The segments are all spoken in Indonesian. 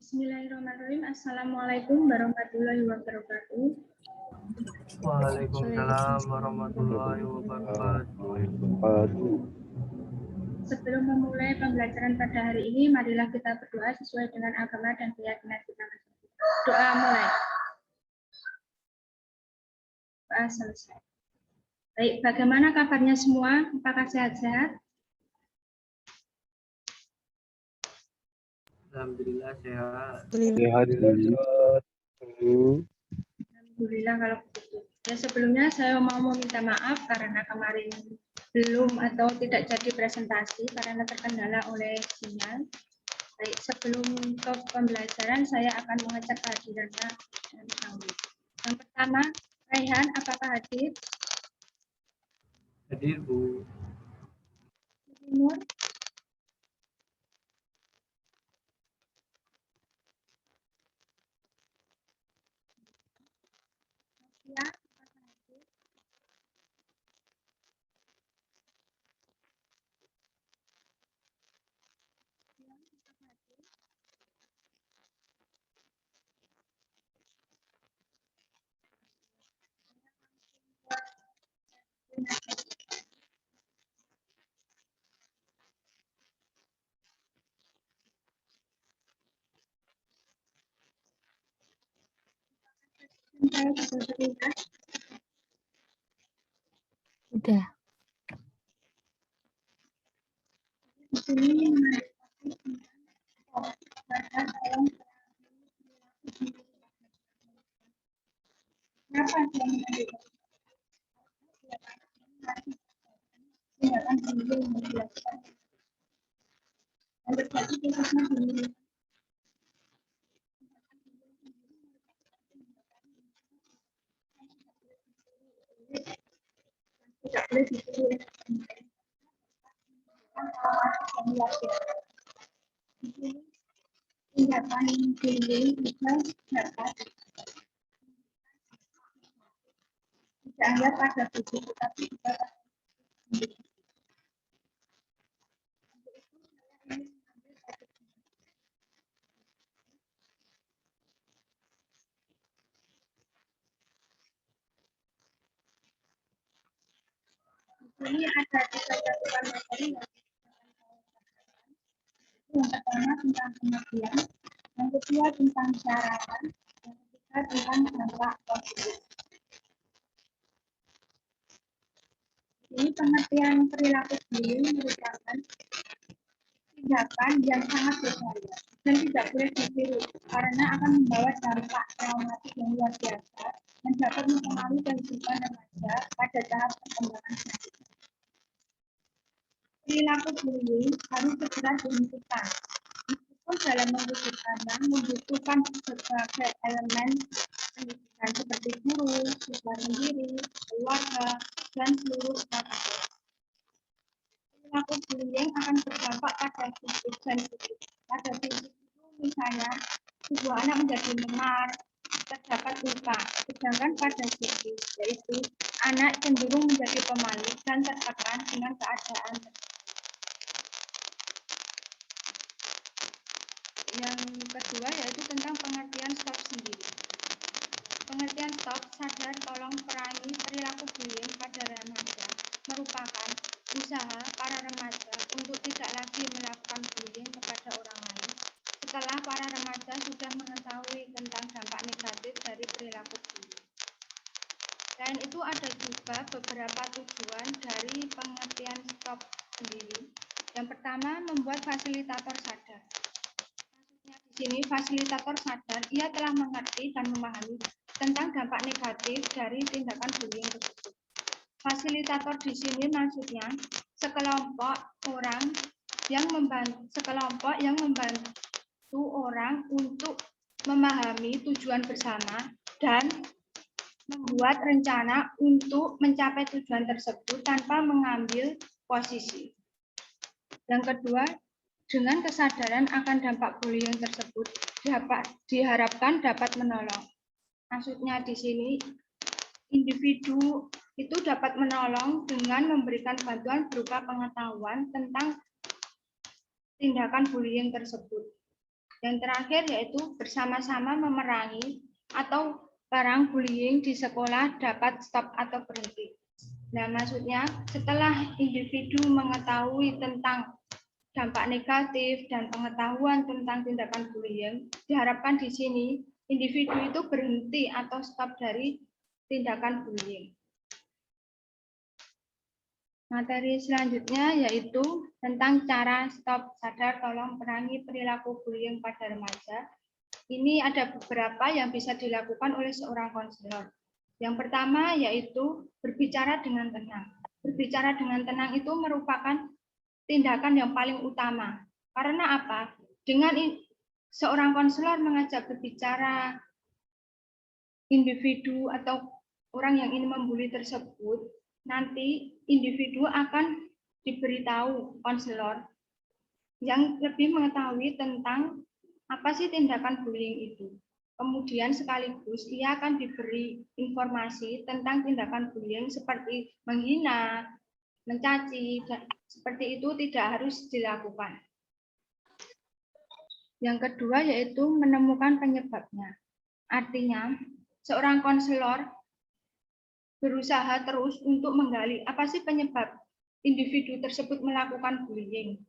Bismillahirrahmanirrahim. Assalamualaikum warahmatullahi wabarakatuh. Waalaikumsalam warahmatullahi wabarakatuh. Sebelum memulai pembelajaran pada hari ini, marilah kita berdoa sesuai dengan agama dan keyakinan kita. Doa mulai. Doa selesai. Baik, bagaimana kabarnya semua? Apakah sehat-sehat? Alhamdulillah sehat. Alhamdulillah kalau begitu. Ya, sebelumnya saya mau meminta maaf karena kemarin belum atau tidak jadi presentasi karena terkendala oleh sinyal. Baik, sebelum ke pembelajaran saya akan mengecek kehadirannya. Yang pertama, Raihan, apakah hadir? Hadir, Bu. Timur? Ya, Udah. di sini kenapa saya mengambil tindakan pemilu yang dilakukan yang terjadi khususnya di tidak boleh dipilih di sini tindakan bullying juga dapat tidak hanya pada tubuh tetapi juga pada diri. Ini ada tiga cakupan materi yang pertama tentang pengertian, yang kedua tentang syaratan, yang ketiga tentang dampak positif. Ini pengertian perilaku bullying merupakan tindakan yang sangat berbahaya dan tidak boleh ditiru karena akan membawa dampak traumatik yang luar biasa dan dapat mempengaruhi kehidupan remaja pada tahap perkembangan selanjutnya. Perilaku bullying harus segera dihentikan. Meskipun dalam mewujudkannya membutuhkan berbagai elemen pendidikan seperti guru, siswa sendiri, keluarga, dan seluruh stakeholder. Perilaku bullying akan berdampak pada fisik dan psikis. Pada fisik itu misalnya sebuah anak menjadi memar, terdapat luka, sedangkan pada psikis yaitu anak cenderung menjadi pemalu dan tertekan dengan keadaan tersebut. Yang kedua yaitu tentang pengertian stop sendiri. Pengertian stop, sadar, tolong, perangi, perilaku bullying pada remaja merupakan usaha para remaja untuk tidak lagi melakukan bullying kepada orang lain setelah para remaja sudah mengetahui tentang dampak negatif dari perilaku bullying. Selain itu ada juga beberapa tujuan dari pengertian stop sendiri. Yang pertama, membuat fasilitator sadar. Di sini fasilitator sadar ia telah mengerti dan memahami tentang dampak negatif dari tindakan bullying tersebut. Fasilitator di sini maksudnya sekelompok yang membantu orang untuk memahami tujuan bersama dan membuat rencana untuk mencapai tujuan tersebut tanpa mengambil posisi. Yang kedua, dengan kesadaran akan dampak bullying tersebut diharapkan dapat menolong. Maksudnya di sini individu itu dapat menolong dengan memberikan bantuan berupa pengetahuan tentang tindakan bullying tersebut. Yang terakhir yaitu bersama-sama memerangi atau barang bullying di sekolah dapat stop atau berhenti. Nah, maksudnya setelah individu mengetahui tentang dampak negatif dan pengetahuan tentang tindakan bullying, diharapkan di sini individu itu berhenti atau stop dari tindakan bullying. Materi selanjutnya yaitu tentang cara stop, sadar, tolong, perangi perilaku bullying pada remaja. Ini ada beberapa yang bisa dilakukan oleh seorang konselor. Yang pertama yaitu berbicara dengan tenang. Berbicara dengan tenang itu merupakan tindakan yang paling utama. Karena apa? Dengan seorang konselor mengajak berbicara individu atau orang yang ingin membuli tersebut, nanti individu akan diberitahu konselor yang lebih mengetahui tentang apa sih tindakan bullying itu. Kemudian sekaligus ia akan diberi informasi tentang tindakan bullying seperti menghina, mencaci, dan seperti itu tidak harus dilakukan. Yang kedua yaitu menemukan penyebabnya. Artinya, seorang konselor berusaha terus untuk menggali apa sih penyebab individu tersebut melakukan bullying.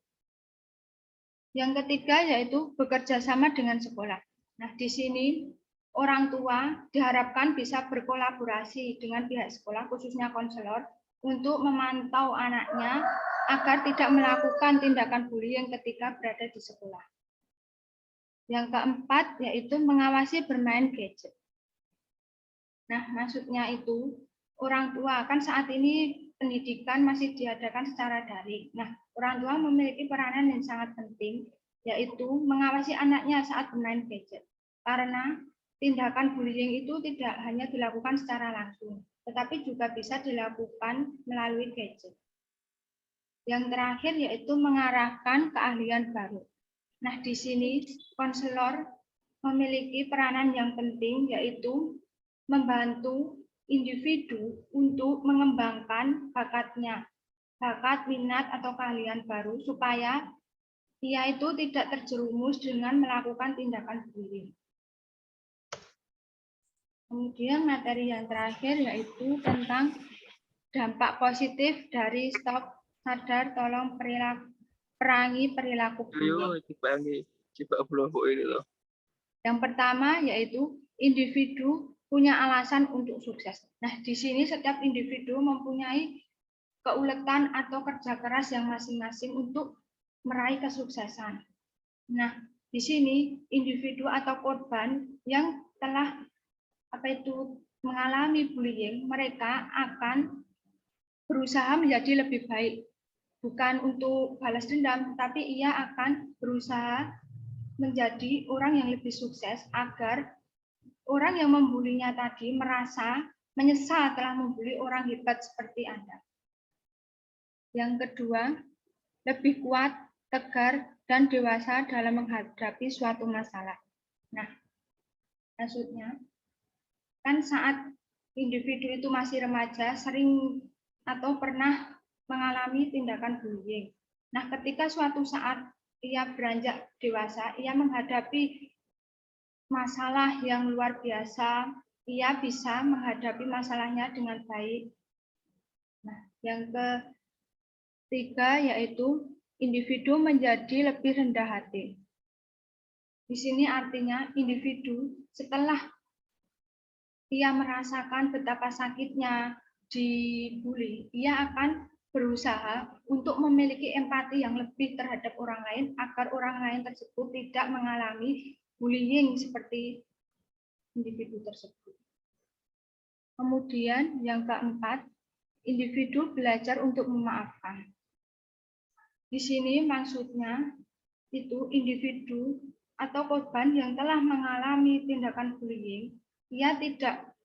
Yang ketiga yaitu bekerja sama dengan sekolah. Nah, di sini orang tua diharapkan bisa berkolaborasi dengan pihak sekolah, khususnya konselor, untuk memantau anaknya agar tidak melakukan tindakan bullying ketika berada di sekolah. Yang keempat yaitu mengawasi bermain gadget. Nah, maksudnya itu orang tua kan saat ini pendidikan masih diadakan secara daring. Nah, orang tua memiliki peranan yang sangat penting, yaitu mengawasi anaknya saat bermain gadget. Karena tindakan bullying itu tidak hanya dilakukan secara langsung, tetapi juga bisa dilakukan melalui gadget. Yang terakhir yaitu mengarahkan keahlian baru. Nah, di sini konselor memiliki peranan yang penting, yaitu membantu individu untuk mengembangkan bakatnya, bakat, minat, atau keahlian baru, supaya ia itu tidak terjerumus dengan melakukan tindakan bullying. Kemudian materi yang terakhir yaitu tentang dampak positif dari stop, sadar, tolong, perangi perilaku bullying. Yang pertama yaitu individu punya alasan untuk sukses. Nah, di sini setiap individu mempunyai keuletan atau kerja keras yang masing-masing untuk meraih kesuksesan. Nah, di sini individu atau korban yang telah mengalami bullying, mereka akan berusaha menjadi lebih baik. Bukan untuk balas dendam, tapi ia akan berusaha menjadi orang yang lebih sukses agar orang yang membulinya tadi merasa menyesal telah membuli orang hebat seperti Anda. Yang kedua, lebih kuat, tegar, dan dewasa dalam menghadapi suatu masalah. Nah, maksudnya, kan saat individu itu masih remaja, sering atau pernah mengalami tindakan bullying. Nah, ketika suatu saat ia beranjak dewasa, ia menghadapi masalah yang luar biasa, ia bisa menghadapi masalahnya dengan baik. Nah, yang ketiga yaitu individu menjadi lebih rendah hati. Di sini artinya individu setelah ia merasakan betapa sakitnya dibully, ia akan berusaha untuk memiliki empati yang lebih terhadap orang lain agar orang lain tersebut tidak mengalami bullying seperti individu tersebut. Kemudian yang keempat, individu belajar untuk memaafkan. Di sini maksudnya itu individu atau korban yang telah mengalami tindakan bullying, ia tidak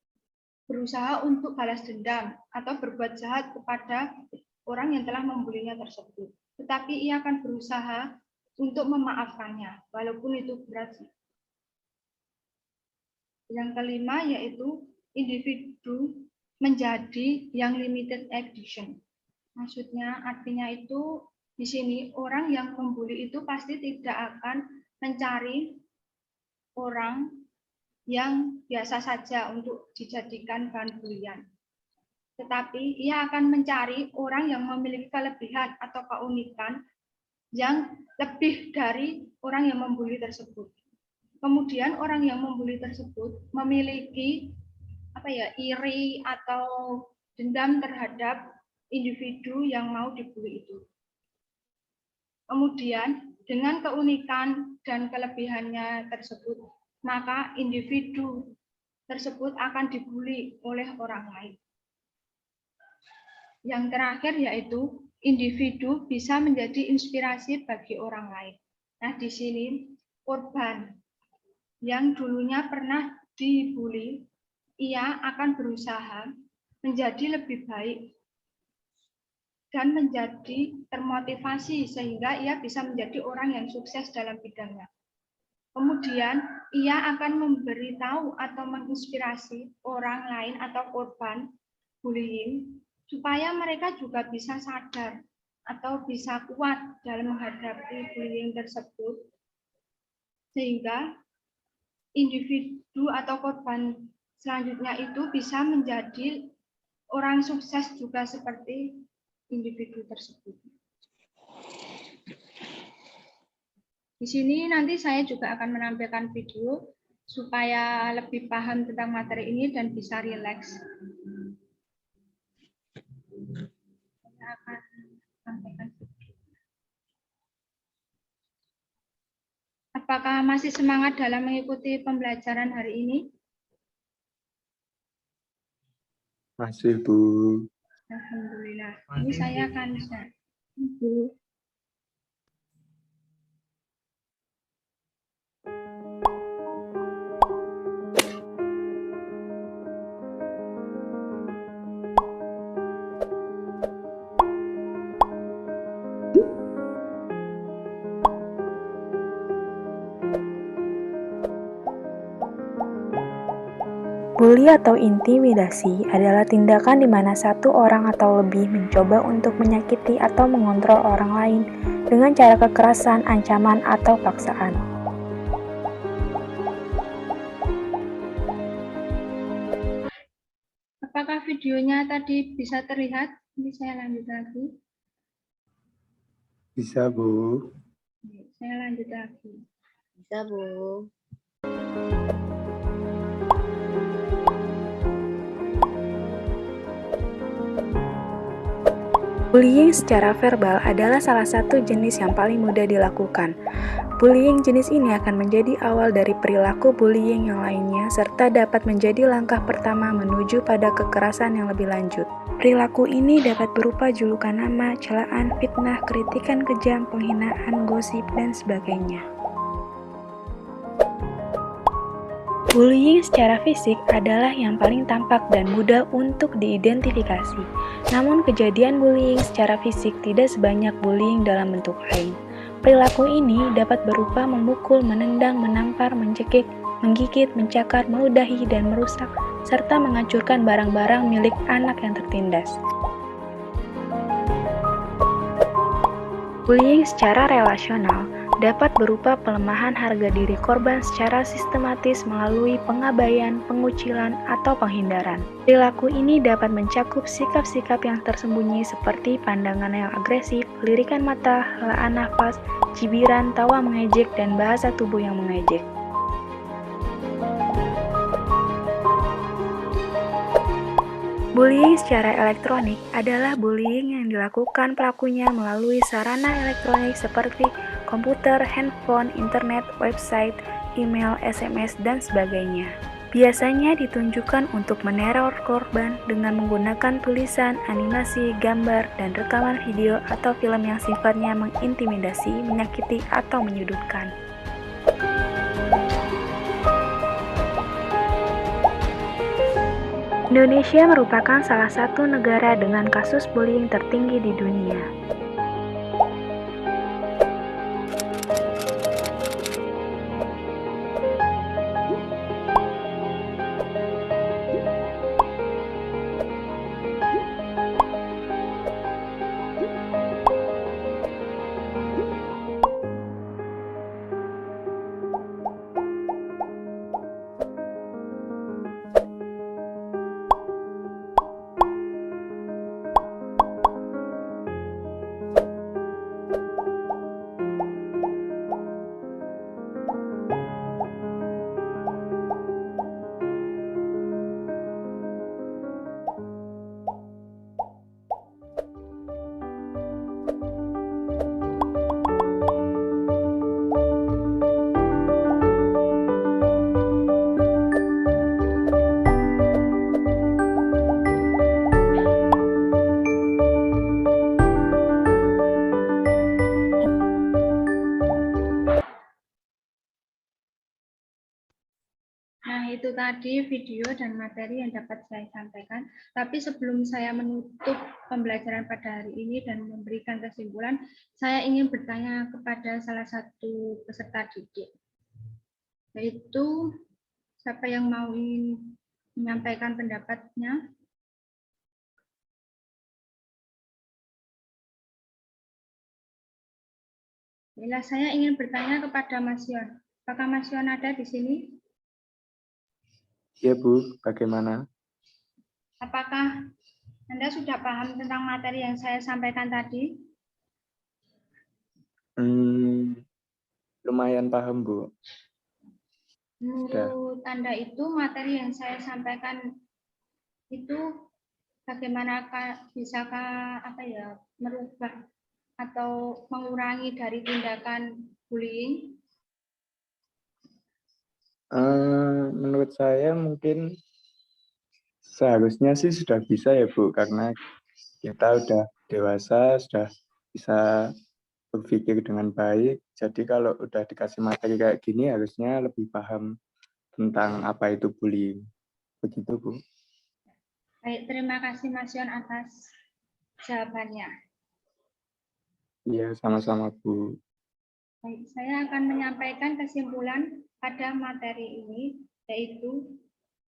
berusaha untuk balas dendam atau berbuat jahat kepada orang yang telah membulinya tersebut. Tetapi ia akan berusaha untuk memaafkannya, walaupun itu berat. Yang kelima yaitu individu menjadi yang limited edition. Maksudnya artinya itu di sini orang yang membuli itu pasti tidak akan mencari orang yang biasa saja untuk dijadikan bahan bulian. Tetapi ia akan mencari orang yang memiliki kelebihan atau keunikan yang lebih dari orang yang membuli tersebut. Kemudian orang yang membuli tersebut memiliki iri atau dendam terhadap individu yang mau dibuli itu. Kemudian dengan keunikan dan kelebihannya tersebut, maka individu tersebut akan dibuli oleh orang lain. Yang terakhir yaitu individu bisa menjadi inspirasi bagi orang lain. Nah, di sini korban yang dulunya pernah dibuli, ia akan berusaha menjadi lebih baik dan menjadi termotivasi sehingga ia bisa menjadi orang yang sukses dalam bidangnya. Kemudian ia akan memberitahu atau menginspirasi orang lain atau korban bullying supaya mereka juga bisa sadar atau bisa kuat dalam menghadapi bullying tersebut, sehingga individu atau korban selanjutnya itu bisa menjadi orang sukses juga seperti individu tersebut. Di sini nanti saya juga akan menampilkan video supaya lebih paham tentang materi ini dan bisa rileks. Saya akan sampaikan video. Apakah masih semangat dalam mengikuti pembelajaran hari ini? Masih, Bu. Alhamdulillah. Ini saya akan share. Bully atau intimidasi adalah tindakan di mana satu orang atau lebih mencoba untuk menyakiti atau mengontrol orang lain dengan cara kekerasan, ancaman, atau paksaan. Apakah videonya tadi bisa terlihat? Ini saya lanjut lagi. Bisa, Bu. Saya lanjut lagi. Bisa, Bu. Bullying secara verbal adalah salah satu jenis yang paling mudah dilakukan. Bullying jenis ini akan menjadi awal dari perilaku bullying yang lainnya serta dapat menjadi langkah pertama menuju pada kekerasan yang lebih lanjut. Perilaku ini dapat berupa julukan nama, celaan, fitnah, kritikan kejam, penghinaan, gosip, dan sebagainya. Bullying secara fisik adalah yang paling tampak dan mudah untuk diidentifikasi. Namun kejadian bullying secara fisik tidak sebanyak bullying dalam bentuk lain. Perilaku ini dapat berupa memukul, menendang, menampar, mencekik, menggigit, mencakar, meludahi, dan merusak, serta menghancurkan barang-barang milik anak yang tertindas. Bullying secara relasional dapat berupa pelemahan harga diri korban secara sistematis melalui pengabaian, pengucilan, atau penghindaran. Perilaku ini dapat mencakup sikap-sikap yang tersembunyi seperti pandangan yang agresif, lirikan mata, helaan nafas, cibiran, tawa mengejek, dan bahasa tubuh yang mengejek. Bullying secara elektronik adalah bullying yang dilakukan pelakunya melalui sarana elektronik seperti komputer, handphone, internet, website, email, SMS, dan sebagainya. Biasanya ditunjukkan untuk meneror korban dengan menggunakan tulisan, animasi, gambar, dan rekaman video atau film yang sifatnya mengintimidasi, menyakiti, atau menyudutkan. Indonesia merupakan salah satu negara dengan kasus bullying tertinggi di dunia. Itu tadi video dan materi yang dapat saya sampaikan. Tapi sebelum saya menutup pembelajaran pada hari ini dan memberikan kesimpulan, saya ingin bertanya kepada salah satu peserta didik. Yaitu, siapa yang mau ingin menyampaikan pendapatnya? Bila saya ingin bertanya kepada Mas Yon. Apakah Mas Yon ada di sini? Ya Bu, bagaimana? Apakah Anda sudah paham tentang materi yang saya sampaikan tadi? Lumayan paham Bu. Menurut Anda itu materi yang saya sampaikan itu bagaimanakah bisakah merubah atau mengurangi dari tindakan bullying? Menurut saya mungkin seharusnya sih sudah bisa ya Bu, karena kita udah dewasa, sudah bisa berpikir dengan baik. Jadi kalau udah dikasih materi kayak gini harusnya lebih paham tentang apa itu bullying. Begitu Bu. Baik, terima kasih Mas Yon atas jawabannya. Iya, sama-sama Bu. Baik, saya akan menyampaikan kesimpulan pada materi ini, yaitu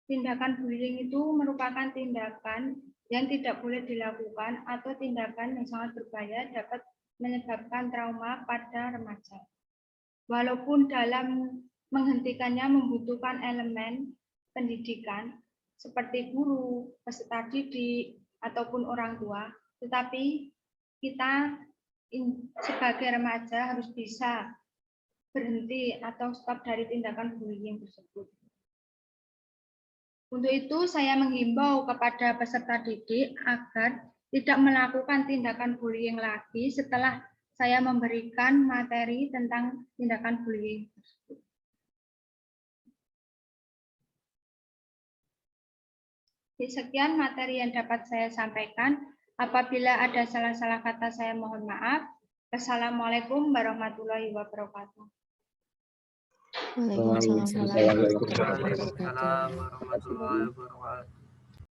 tindakan bullying itu merupakan tindakan yang tidak boleh dilakukan atau tindakan yang sangat berbahaya dapat menyebabkan trauma pada remaja. Walaupun dalam menghentikannya membutuhkan elemen pendidikan seperti guru, peserta didik, ataupun orang tua, tetapi kita sebagai remaja harus bisa berhenti atau stop dari tindakan bullying tersebut. Untuk itu, saya menghimbau kepada peserta didik agar tidak melakukan tindakan bullying lagi setelah saya memberikan materi tentang tindakan bullying tersebut. Sekian materi yang dapat saya sampaikan. Apabila ada salah-salah kata, saya mohon maaf. Wassalamualaikum warahmatullahi wabarakatuh. Waalaikumsalam warahmatullahi wabarakatuh. Waalaikumsalam warahmatullahi wabarakatuh.